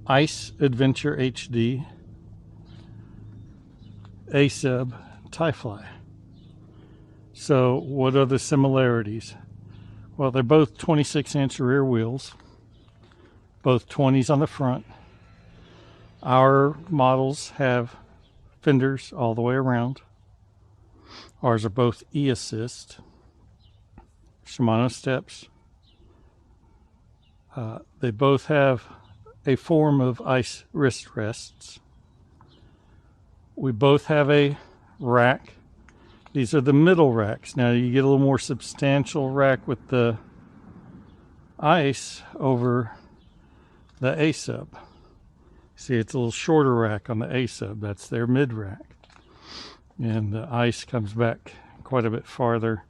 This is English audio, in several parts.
Ice Adventure HD, Azub, Tie-Fly. So what are the similarities? Well, they're both 26-inch rear wheels, both 20s on the front. Our models have fenders all the way around. Ours are both E-Assist, Shimano steps. They both have a form of ice wrist rests. We both have a rack. These are the middle racks. Now you get a little more substantial rack with the ice over the Azub. See, it's a little shorter rack on the Azub. That's their mid rack. And the ice comes back quite a bit farther.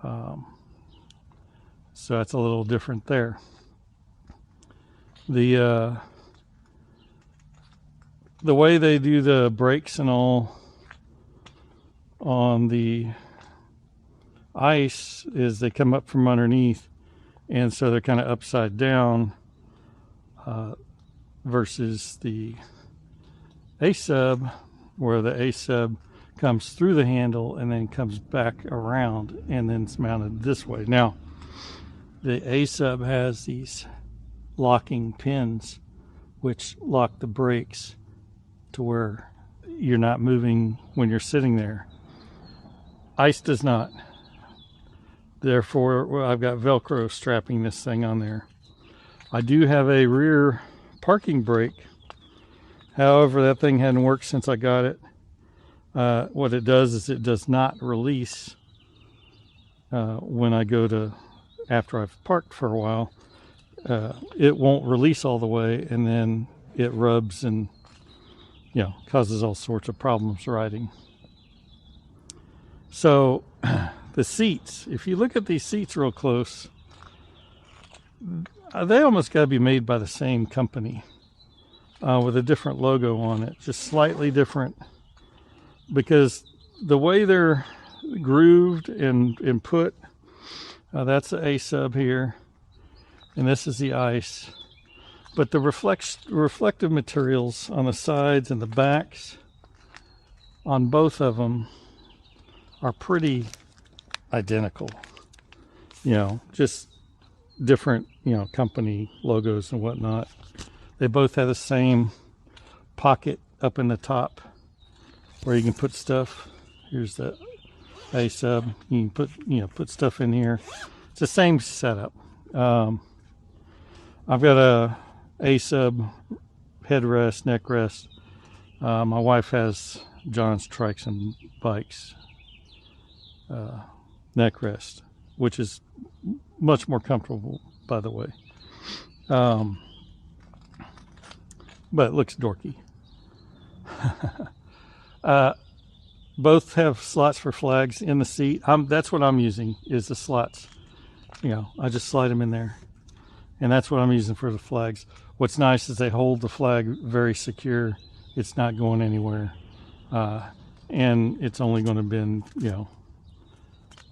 So that's a little different there. The way they do the brakes and all on the ice is they come up from underneath, and so they're kind of upside down, versus the Azub, where the Azub comes through the handle and then comes back around and then it's mounted this way. Now, the Azub has these locking pins which lock the brakes to where you're not moving when you're sitting there. Ice does not. Therefore, I've got Velcro strapping this thing on there. I do have a rear parking brake. However, that thing hadn't worked since I got it. What it does is it does not release when I go to, after I've parked for a while. It won't release all the way, and then it rubs and, you know, causes all sorts of problems riding. So the seats, if you look at these seats real close, they almost got to be made by the same company, with a different logo on it, just slightly different, because the way they're grooved and put, that's the Azub here, and this is the ice. But the reflective materials on the sides and the backs on both of them are pretty identical. You know, just different, you know, company logos and whatnot. They both have the same pocket up in the top where you can put stuff. Here's the Azub. You can put, you know, put stuff in here. It's the same setup. I've got a Azub headrest, neck rest. My wife has John's Trikes and Bikes neck rest, which is much more comfortable, by the way. But it looks dorky. Both have slots for flags in the seat. That's what I'm using, is the slots. You know, I just slide them in there. And that's what I'm using for the flags. What's nice is they hold the flag very secure. It's not going anywhere. And it's only going to bend, you know,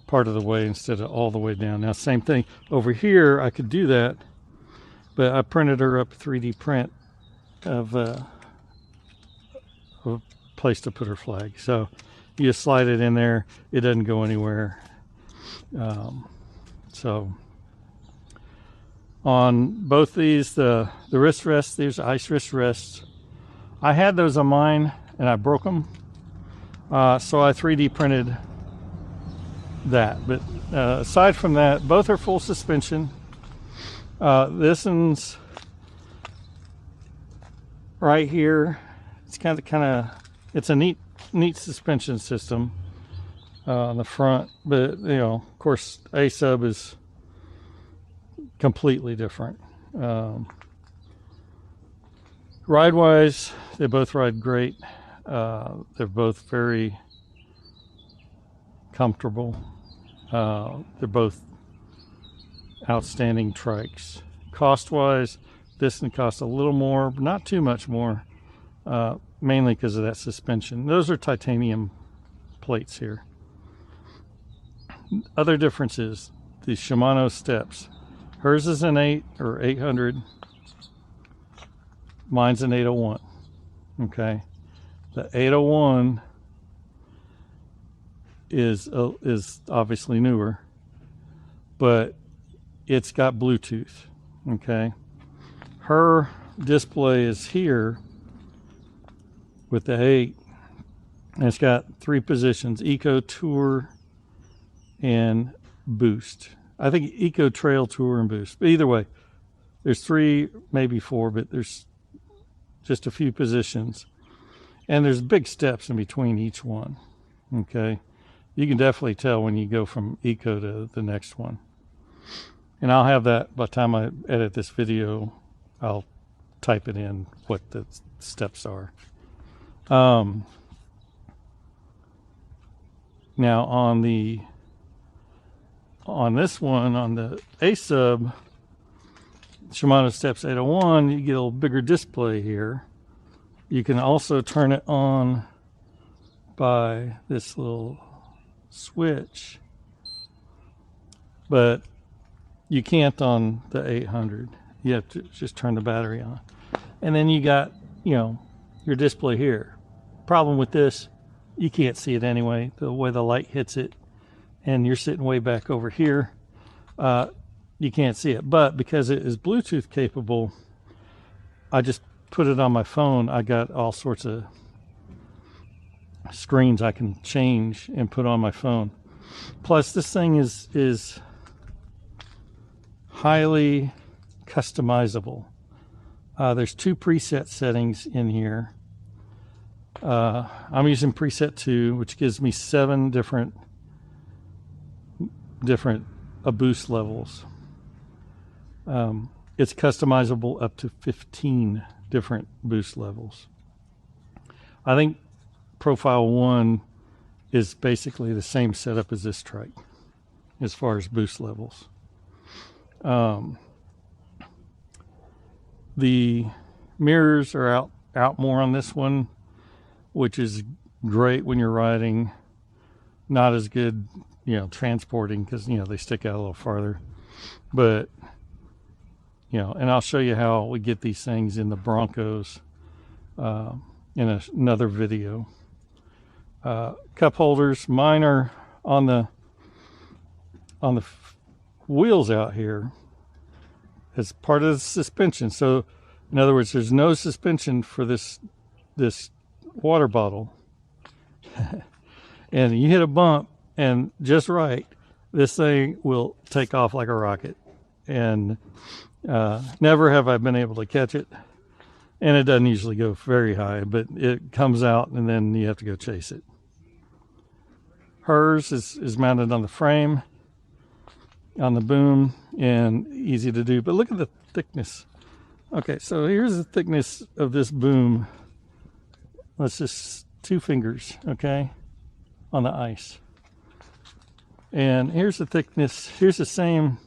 part of the way instead of all the way down. Now, same thing. Over here, I could do that, but I printed her up 3D print of a place to put her flag. So you just slide it in there. It doesn't go anywhere. So on both these, the wrist rests, these are ice wrist rests. I had those on mine and I broke them. So I 3D printed that. But aside from that, both are full suspension. This one's right here. It's kind of it's a neat suspension system on the front, but you know, of course, Azub is completely different. Ride wise, they both ride great. They're both very comfortable. They're both outstanding trikes. Cost wise, this one costs a little more, but not too much more, mainly because of that suspension. Those are titanium plates here. Other differences, the Shimano steps. Hers is an 8 or 800. Mine's an 801. Okay, the 801 is obviously newer, but it's got Bluetooth. Okay, her display is here with the 8, and it's got 3 positions: Eco, Tour, and Boost. I think Eco, Trail, Tour, and Boost. But either way, there's 3, maybe 4, but there's just a few positions, and there's big steps in between each one. Okay, you can definitely tell when you go from Eco to the next one, and I'll have that by the time I edit this video. I'll type it in what the steps are. Now on this one, on the Azub Shimano Steps 801, you get a little bigger display here. You can also turn it on by this little switch, but you can't on the 800. You have to just turn the battery on. And then you got, your display here. Problem with this, you can't see it anyway, the way the light hits it, and you're sitting way back over here. You can't see it, but because it is Bluetooth capable, I just put it on my phone. I got all sorts of screens I can change and put on my phone. Plus, this thing is highly customizable. There's 2 preset settings in here. I'm using preset 2, which gives me 7 different boost levels. It's customizable up to 15 different boost levels. I think Profile 1 is basically the same setup as this trike as far as boost levels. The mirrors are out more on this one, which is great when you're riding. Not as good, transporting, because they stick out a little farther. But and I'll show you how we get these things in the Broncos in another video. Cup holders, mine are on the wheels out here as part of the suspension. So in other words, there's no suspension for this water bottle. And you hit a bump, and just right, this thing will take off like a rocket. And never have I been able to catch it. And it doesn't usually go very high, but it comes out, and then you have to go chase it. Hers is mounted on the frame, on the boom, and easy to do. But look at the thickness. Okay, so here's the thickness of this boom. Let's just 2 fingers, okay, on the ice. And here's the thickness. Here's the same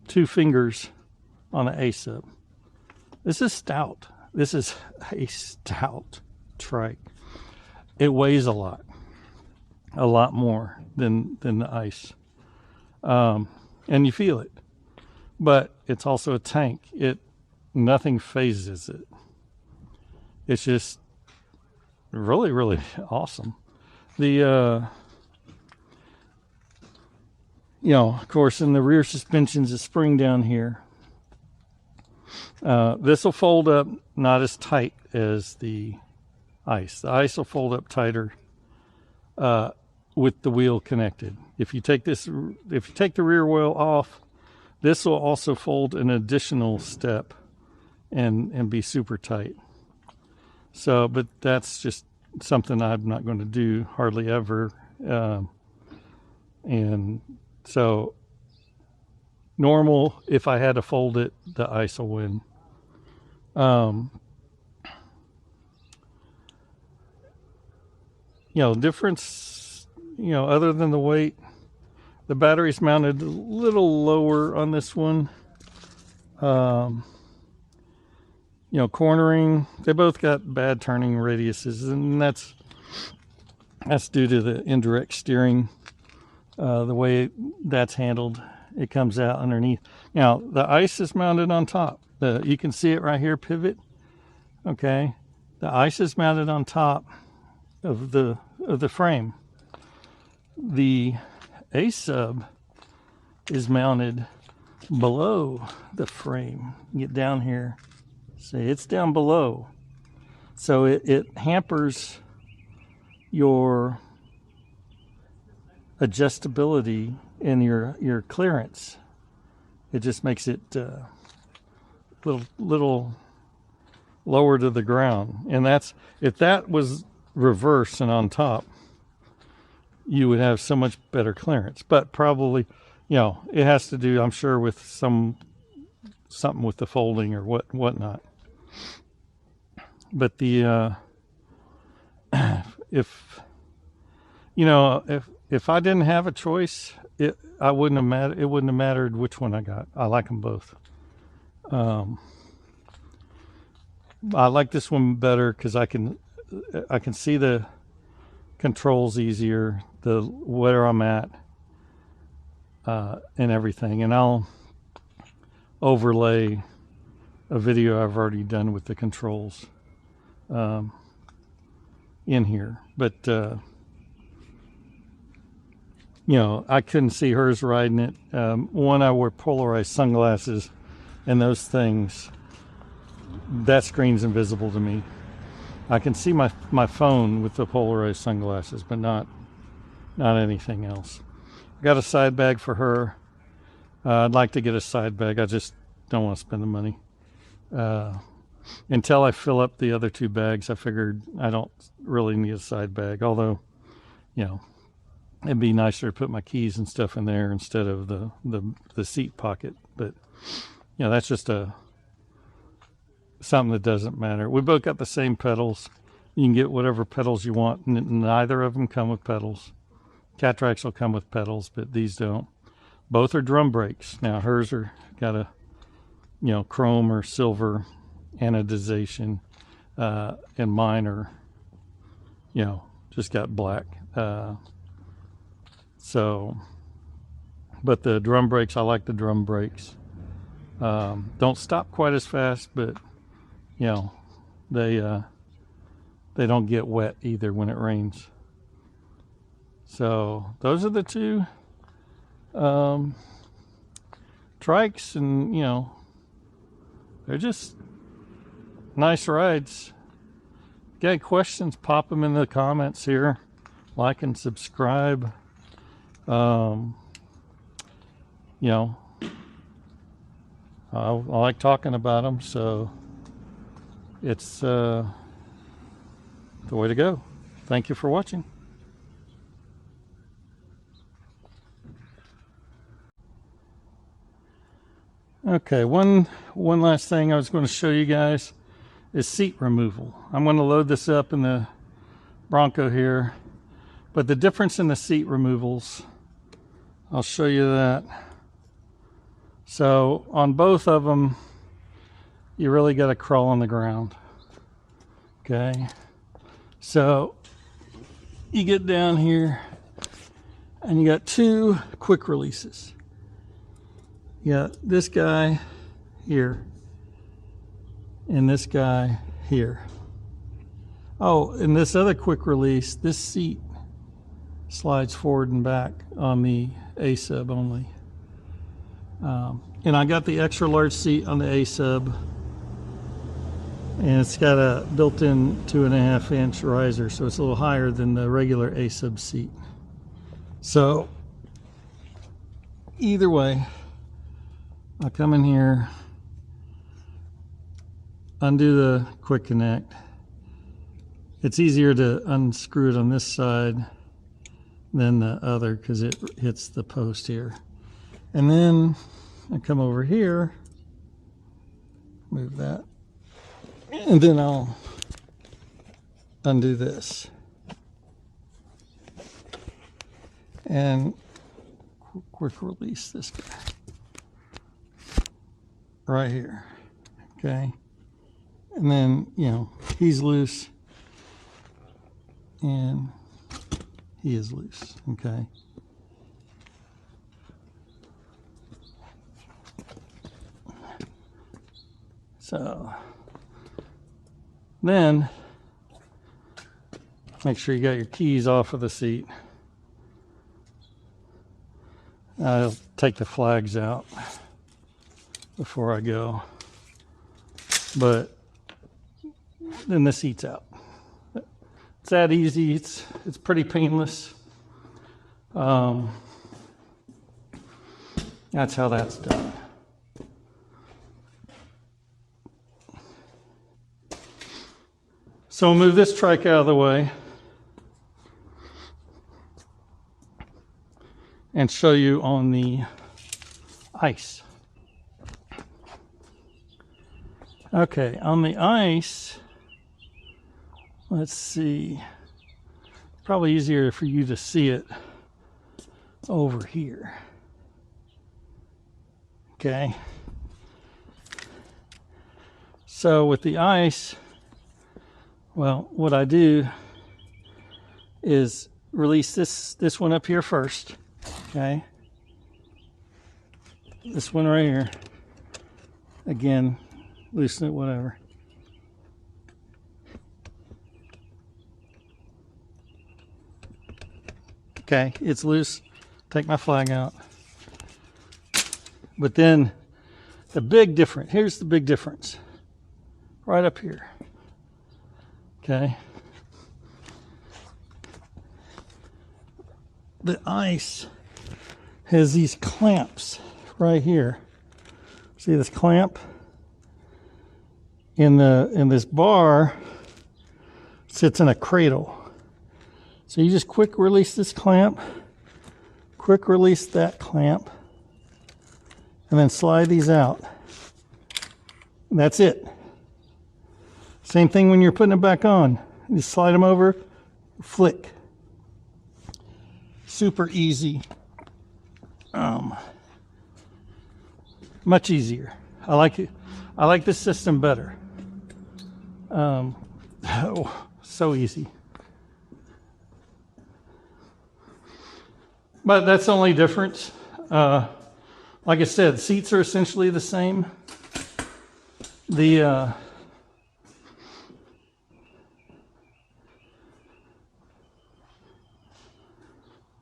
2 fingers on the Azub. This is stout. This is a stout trike. It weighs a lot more than the ice. And you feel it. But it's also a tank. Nothing phases it. It's just really, really awesome. Of course, in the rear suspension's a spring down here. This will fold up not as tight as the ice. The ice will fold up tighter with the wheel connected. If you take the rear wheel off, this will also fold an additional step and be super tight. So, but that's just something I'm not going to do hardly ever. And so normal, if I had to fold it, the ice will win. Difference, other than the weight, the battery's mounted a little lower on this one. Cornering, they both got bad turning radiuses, and that's due to the indirect steering, the way that's handled. It comes out underneath. Now, the ice is mounted on top. You can see it right here, pivot. Okay, the ice is mounted on top of the frame. The A-sub is mounted below the frame. Get down here. See, it's down below. So it hampers your adjustability in your clearance. It just makes it little lower to the ground. And that's, if that was reverse and on top, you would have so much better clearance. But probably, you know, it has to do, I'm sure, with something with the folding or whatnot. But the if you know, if I didn't have a choice, it wouldn't have mattered which one I got. I like them both. I like this one better because I can see the controls easier, the where I'm at, and everything. And I'll overlay a video I've already done with the controls in here. But you know, I couldn't see hers riding it. One, I wear polarized sunglasses, and those things, that screen's invisible to me. I can see my phone with the polarized sunglasses, but not anything else. Got a side bag for her. I'd like to get a side bag. I just don't want to spend the money. Until I fill up the other 2 bags, I figured I don't really need a side bag. Although, you know, it'd be nicer to put my keys and stuff in there instead of the seat pocket. But, you know, that's just something that doesn't matter. We both got the same pedals. You can get whatever pedals you want. Neither of them come with pedals. Catracks will come with pedals, but these don't. Both are drum brakes. Now hers are got a, you know, chrome or silver anodization, and mine are, you know, just got black. So, but the drum brakes, I like the drum brakes. Don't stop quite as fast, but you know, they don't get wet either when it rains. So those are the 2 trikes, and you know, they're just nice rides. Got any questions, pop them in the comments here. Like and subscribe. You know, I like talking about them, so it's the way to go. Thank you for watching. Okay, one last thing I was going to show you guys is seat removal. I'm going to load this up in the Bronco here, but the difference in the seat removals, I'll show you that. So on both of them, you really got to crawl on the ground. Okay, so you get down here and you got 2 quick releases. You got this guy here and this guy here. Oh, and this other quick release, this seat slides forward and back on the A-sub only. And I got the extra large seat on the A-sub, and it's got a built-in 2.5-inch riser, so it's a little higher than the regular A-sub seat. So either way, I'll come in here, undo the quick connect. It's easier to unscrew it on this side than the other because it hits the post here. And then I come over here, move that, and then I'll undo this. And quick release this guy right here. Okay. And then, you know, he's loose and he is loose. Okay. So Then make sure you got your keys off of the seat. I'll take the flags out before I go, but then the seat's out. It's that easy. It's pretty painless. That's how that's done. So we'll move this trike out of the way and show you on the ice. Okay, on the ice, let's see. Probably easier for you to see it over here. Okay. So with the ice, well, what I do is release this one up here first. Okay. This one right here. Again, loosen it, whatever. Okay, it's loose. Take my flag out. But then the big difference, here's the big difference. Right up here. Okay. The ice has these clamps right here. See this clamp? In this bar sits in a cradle. So you just quick release this clamp, quick release that clamp, and then slide these out. And that's it. Same thing when you're putting it back on. You slide them over, flick. Super easy. Much easier. I like it. I like this system better. So easy. But that's the only difference. Like I said, the seats are essentially the same. The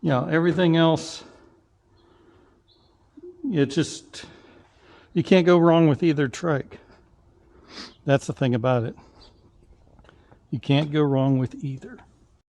you know, everything else, it just, you can't go wrong with either trike. That's the thing about it. You can't go wrong with either.